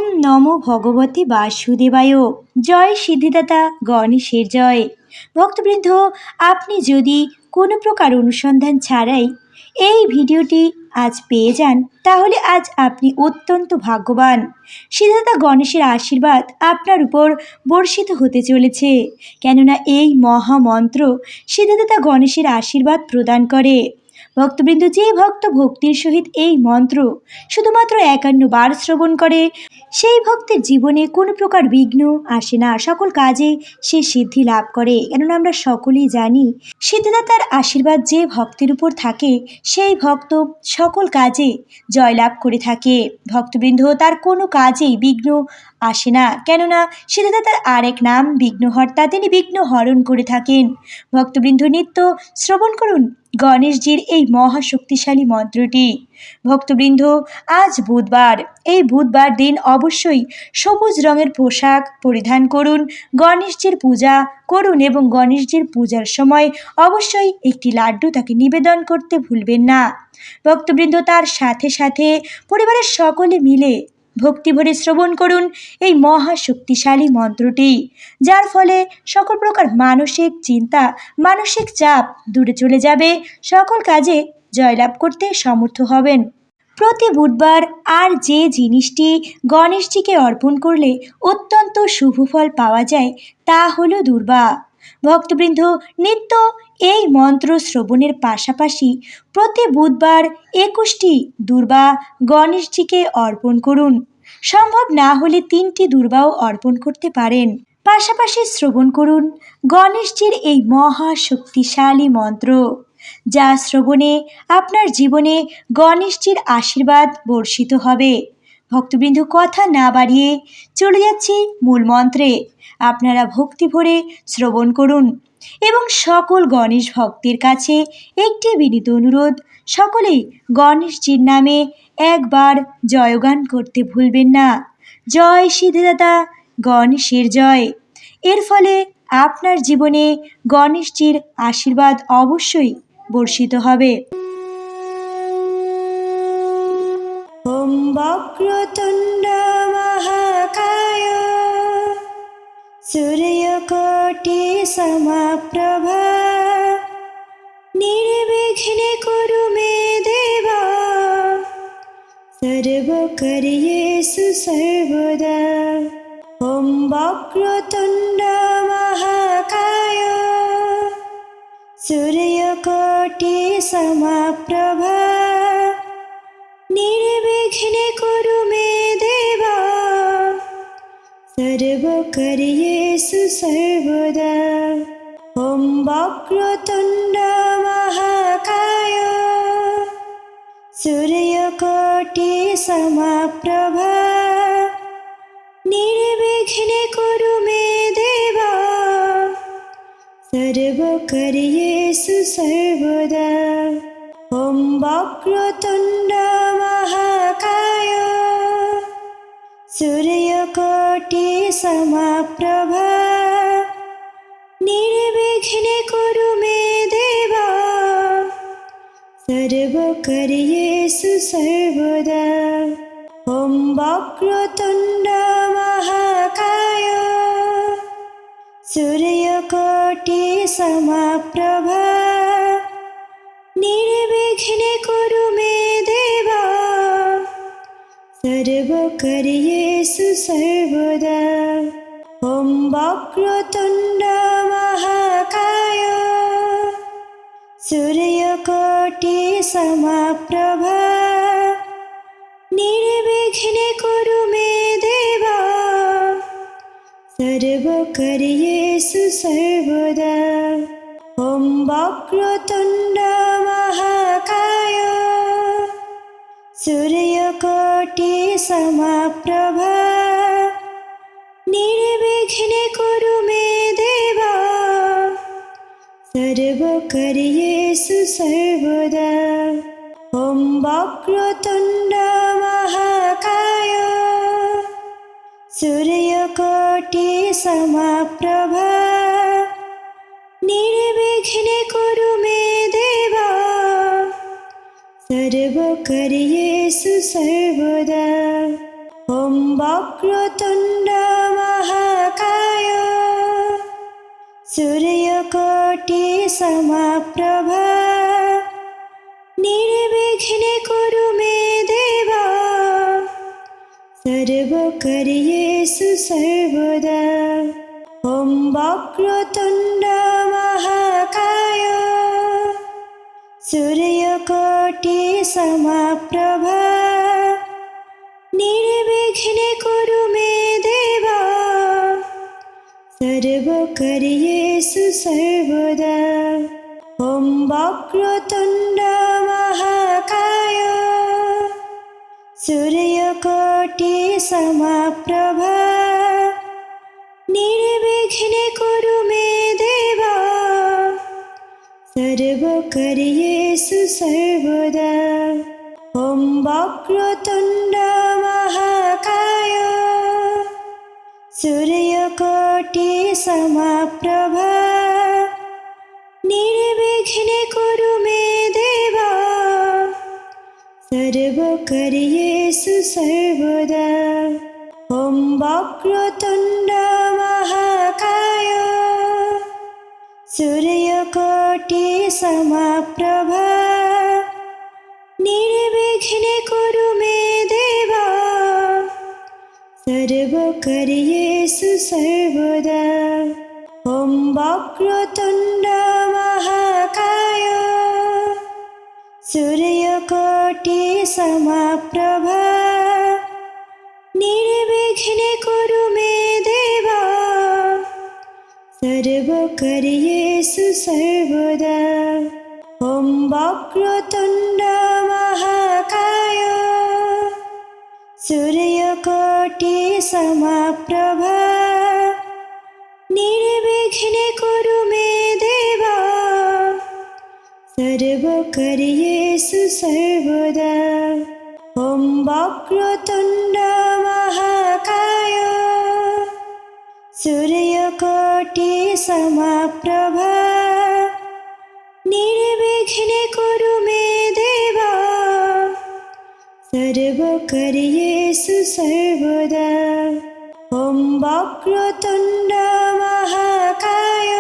ওম নমো ভগবতে বাসুদেবায়। জয় সিদ্ধিদাতা গণেশের জয়। ভক্তবৃন্দ, আপনি যদি কোনো প্রকার অনুসন্ধান ছাড়াই এই ভিডিওটি আজ পেয়ে যান, তাহলে আজ আপনি অত্যন্ত ভাগ্যবান। সিদ্ধিদাতা গণেশের আশীর্বাদ আপনার উপর বর্ষিত হতে চলেছে, কেননা এই মহামন্ত্র সিদ্ধিদাতা গণেশের আশীর্বাদ প্রদান করে। ভক্তবৃন্দ, যে ভক্ত ভক্তির সহিত এই মন্ত্র শুধুমাত্র 51 বার শ্রবণ করে, সেই ভক্তের জীবনে কোনো প্রকার বিঘ্ন আসে না, সকল কাজে সে সিদ্ধি লাভ করে। কেননা আমরা সকলেই জানি, সিদ্ধিদাতার আশীর্বাদ যে ভক্তের উপর থাকে, সেই ভক্ত সকল কাজে জয়লাভ করে থাকে। ভক্তবৃন্দ, তার কোনো কাজেই বিঘ্ন আসে না, কেননা সিদ্ধিদাতার আরেক নাম বিঘ্নহর্তা, তিনি বিঘ্ন হরণ করে থাকেন। ভক্তবৃন্দ, নিত্য শ্রবণ করুন গণেশজির এই মহাশক্তিশালী মন্ত্রটি। ভক্তবৃন্দ, আজ বুধবার, এই বুধবার দিন অবশ্যই সবুজ রঙের পোশাক পরিধান করুন, গণেশজির পূজা করুন এবং গণেশজির পূজার সময় অবশ্যই একটি লাড্ডু তাকে নিবেদন করতে ভুলবেন না। ভক্তবৃন্দ, তার সাথে সাথে পরিবারের সকলে মিলে ভক্তিভরে শ্রবণ করুন এই মহাশক্তিশালী মন্ত্রটি, যার ফলে সকল প্রকার মানসিক চিন্তা, মানসিক চাপ দূরে চলে যাবে, সকল কাজে জয়লাভ করতে সমর্থ হবেন। প্রতি বুধবার আর যে জিনিসটি গণেশজিকে অর্পণ করলে অত্যন্ত শুভ ফল পাওয়া যায়, তা হলো দূর্বা। ভক্তবৃন্দ, নিত্য এই মন্ত্র শ্রবণের পাশাপাশি প্রতি বুধবার 21টি দূর্বা গণেশজিকে অর্পণ করুন। সম্ভব না হলে 3টি দূর্বাও অর্পণ করতে পারেন। পাশাপাশি শ্রবণ করুন গণেশজির এই মহাশক্তিশালী মন্ত্র, যা শ্রবণে আপনার জীবনে গণেশজির আশীর্বাদ বর্ষিত হবে। ভক্তবৃন্দ, কথা না বাড়িয়ে চলে যাচ্ছি মূল মন্ত্রে। আপনারা ভক্তি ভরে শ্রবণ করুন এবং সকল গণেশ ভক্তের কাছে একটি বিনীত অনুরোধ, সকলেই গণেশজির নামে একবার জয়গান করতে ভুলবেন না। জয় সিদ্ধিদাতা গণেশের জয়। এর ফলে আপনার জীবনে গণেশজির আশীর্বাদ অবশ্যই বর্ষিত হবে। ওম বক্রতুণ্ড মহাকায় সূর্যকোটি সমপ্রভা নির্বিঘ্নে কুরু মে দেবা সর্বকার্যেষু সর্বদা। ওম বক্রতুণ্ড মহাকায় সূর্যকোটি সমপ্রভা নির্বিঘ্নে কুরু মে দেবা সর্বকার্যেষু সর্বদা। ওম বক্রতুণ্ড মহাকায় সূর্যকোটি সমপ্রভা নির্বিঘ্নে কুরু মে দেবা সর্বকার্যেষু সর্বদা। ওম বক্রতুণ্ড মহাকায় সূর্যকোটি সমপ্রভা নির্বিঘ্নে কুরু মে দেবা সর্বকার্যেষু সর্বদা। ওম বক্রতুণ্ড মহাকায় সূর্যকোটি সমপ্রভা নির্বিঘ্নে কুরু মে দেবা সর্বকার্যেষু সর্বদা। ওম বক্রতুণ্ড মহাকায় সূর্যকোটি সমপ্রভা নির্বিঘ্নে কুরু মে দেবা সর্বকার্যেষু সর্বদা। ওম বক্রতুণ্ড মহাকায় সূর্যকোটি সমপ্রভা নির্বিঘ্নে কুরু মে দেবা সর্বকার্যেষু সর্বদা। ওম বক্রতুণ্ড মহাকায় সূর্যকোটি সমপ্রভা নির্বিঘ্নে কুরু মে দেবা সর্বকার্যেষু সর্বদা। ওম ॐ वक्रतुण्ड महाकाय सूर्यकोटि समप्रभा निर्विघ्ने कुरु मे देवा सर्वकार्येषु सर्वदा। ॐ वक्रतुण्ड महाकाय सूर्यकोटि समप्रभा निर्विघ्ने कुरु मे देवा सर्वकार्येषु सर्वदा। ॐ वक्रतुण्ड महाकाय सूर्यकोटि समप्रभा निर्विघ्ने कुरु मे देवा सर्वकार्येषु सर्वदा। ॐ वक्रतुण्ड महाकाय सूर्यकोटि समप्रभा निर्विघ्ने कुरु मे देवा सर्वकार्येषु सर्वदा। ॐ वक्रतुण्ड महाकाय सूर्यकोटि समप्रभा निर्विघ्ने कुरु मे देवा सर्वकार्येषु सर्वदा। ॐ वक्रतुण्ड महाकाय सूर्यकोटि समप्रभा निर्विघ्ने कुरु मे देवा सर्वकार्येषु सर्वदा। ॐ वक्रतुण्ड महाकाय सूर्यकोटि समप्रभा निर्विघ्ने कुरु मे देवा सर्वकार्येषु सर्वदा। ॐ वक्रतुण्ड महाकाय सूर्यकोटि समप्रभा निर्विघ्ने कुरु मे देवा सर्वकार्येषु सर्वदा। ॐ वक्रतुण्ड महाकाय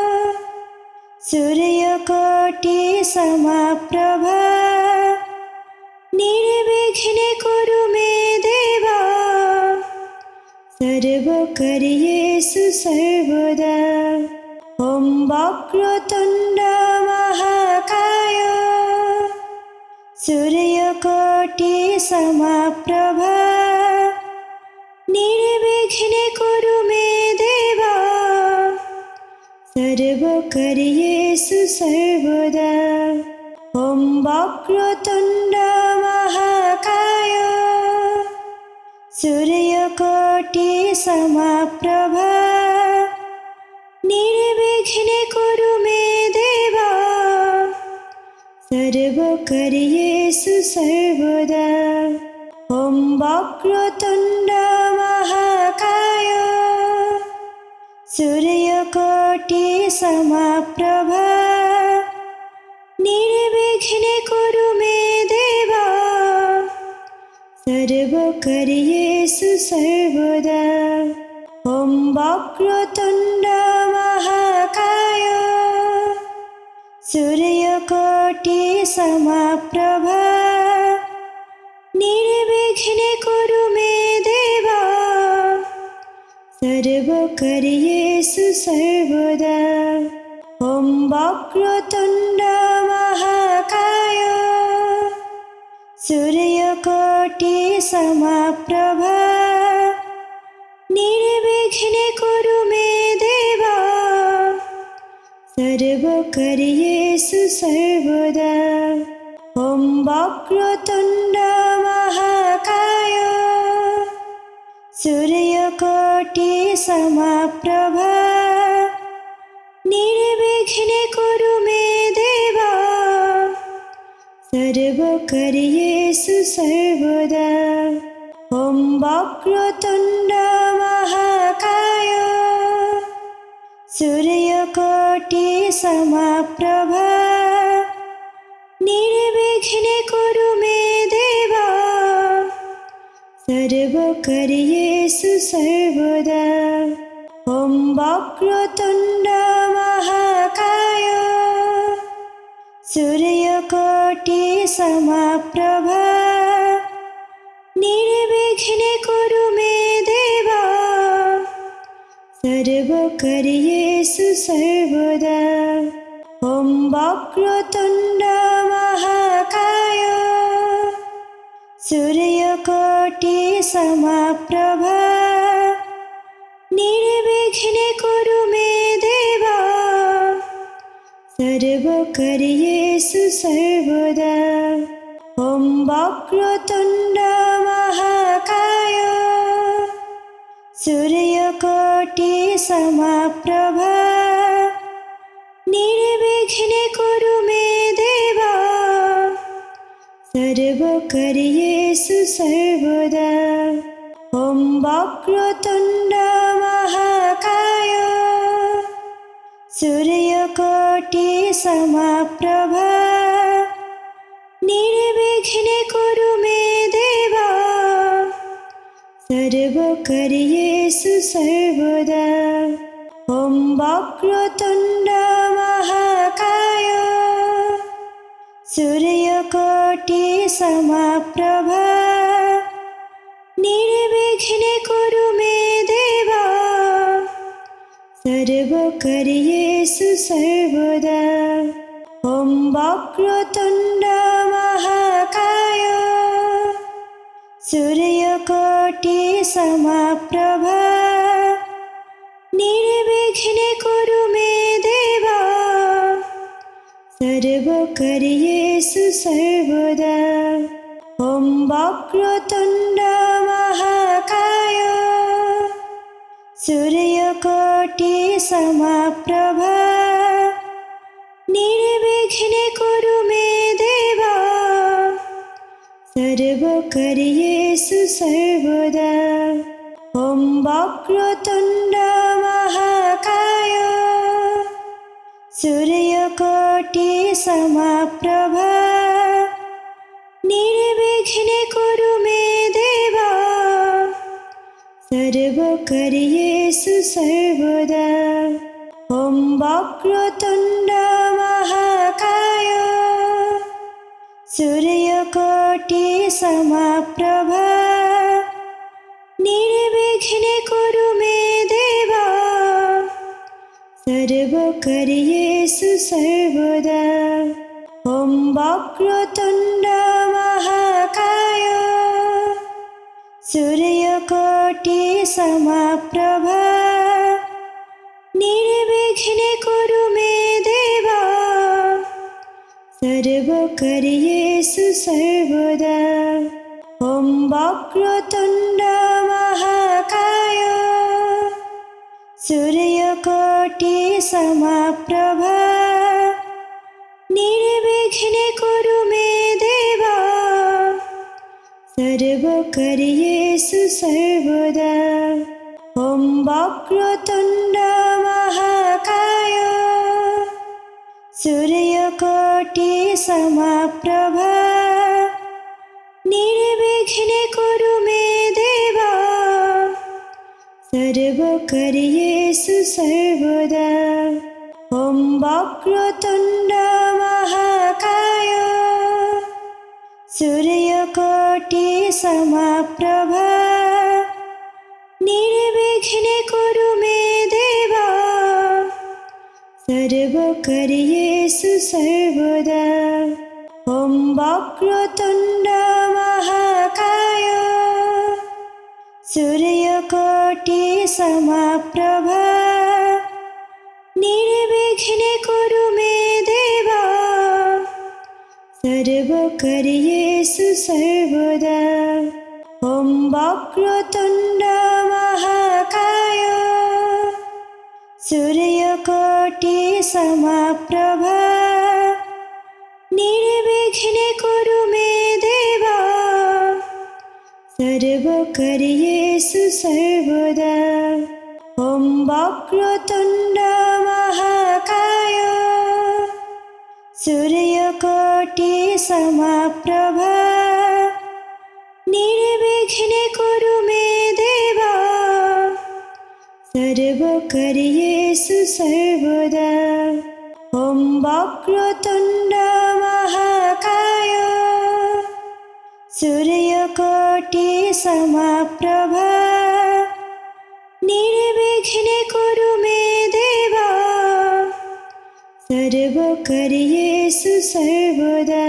सूर्यकोटि समप्रभा निर्विघ्ने कुरु मे देवा सर्वकार्येषु सर्वदा। ॐ वक्रतुण्ड महाकाय सूर्यकोटि समप्रभा निर्विघ्ने कुरु मे देवा सर्वकार्येषु सर्वदा। ॐ वक्रतुण्ड महाकाय सूर्यकोटि समप्रभा निर्विघ्ने कुरु मे देवा सर्वकार्येषु सर्वदा। ॐ वक्रतुण्ड महाकाय सूर्यकोटि समप्रभा निर्विघ्ने कुरु मे देवा सर्वकार्येषु सर्वदा। ॐ वक्रतुण्ड महाकाय सूर्यकोटि समप्रभा निर्विघ्ने कुरु मे देवा सर्वकार्येषु सर्वदा। ॐ वक्रतुण्ड महाकाय सूर्यकोटि समप्रभा निर्विघ्ने कुरु मे देवा सर्वकार्येषु सर्वदा। ॐ वक्रतुण्ड महाकाय सूर्यकोटि समप्रभा निर्विघ्ने कुरु मे देवा सर्वकार्येषु सर्वदा। ॐ वक्रतुण्ड महाकाय सूर्यकोटि समप्रभा निर्विघ्ने कुरु मे देवा सर्व सर्वकर्येषु सर्वदा। ॐ वक्रतुण्ड महाकाय सूर्यकोटि समप्रभा निर्विघ्ने कुरु मे देवा सर्वकर्येषु सर्वदा। ॐ वक्रतुण्ड महाकाय सूर्यकोटि समप्रभा निर्विघ्ने कुरु मे देवा सर्वकर्येषु सर्वदा। ॐ वक्रतुण्ड महाकाय सूर्यकोटि समप्रभा निर्विघ्ने कुरु मे देवा सर्वकर्येषु सर्वदा। ॐ वक्रतुण्ड महाकाय सूर्यकोटि समप्रभा निर्विघ्ने कुरु मे देवा सर्वकर्येषु सर्वदा। ॐ वक्रतुण्ड महाकाय सूर्यकोटि समप्रभा निर्विघ्ने कुरु मे देवा सर्वकर्येषु सर्वदा। ॐ वक्रतुण्ड महाकाय सूर्यकोटि समप्रभा निर्विघ्ने कुरु मे देवा सर्वकर्येषु सर्वदा। ॐ वक्रतुण्ड महाकाय सूर्यकोटि समप्रभा निर्विघ्ने कुरु मे देवा सर्वकर्येषु सर्वदा। ॐ वक्रतुण्ड महाकाय सूर्यकोटि समप्रभा निर्विघ्ने कुरु मे देवा सर्वकर्येषु सर्वदा। ॐ वक्रतुण्ड महाकाय सूर्यकोटि समप्रभा निर्विघ्ने कुरु मे देवा सर्वकर्येषु सर्वदा। ॐ वक्रतुण्ड महाकाय सूर्यकोटि समप्रभा निर्विघ्ने कुरु मे देवा सर्वकर्येषु सर्वदा। ॐ वक्रतुण्ड महाकाय सूर्यकोटि समप्रभा निर्विघ्ने कुरु मे देवा सर्वकर्येषु सर्वदा। ॐ वक्रतुण्ड महाकाय सूर्यकोटि समप्रभा निर्विघ्ने कुरु मे देवा सर्वकर्येषु सर्वदा। ॐ वक्रतुण्ड महाकाय सूर्यकोटि समप्रभा निर्विघ्ने कुरु मे देवा सर्वकर्येषु सर्वदा। ॐ वक्रतुण्ड महाकाय सूर्यकोटि समप्रभा निर्विघ्ने कुरु मे देवा सर्वकर्येषु सर्वदा। ॐ वक्रतुण्ड महाकाय सूर्यकोटि समप्रभा निर्विघ्ने कुरु मे देवा सर्वकर्येषु सर्वदा। ॐ वक्रतुण्ड महाकाय सूर्यकोटि समप्रभा निर्विघ्ने कुरु मे सर्वकर्येषु सर्वदा। ॐ वक्रतुण्ड महाकाय सूर्यकोटि समप्रभा निर्विघ्ने कुरु मे देव सर्वकर्येषु सर्वदा।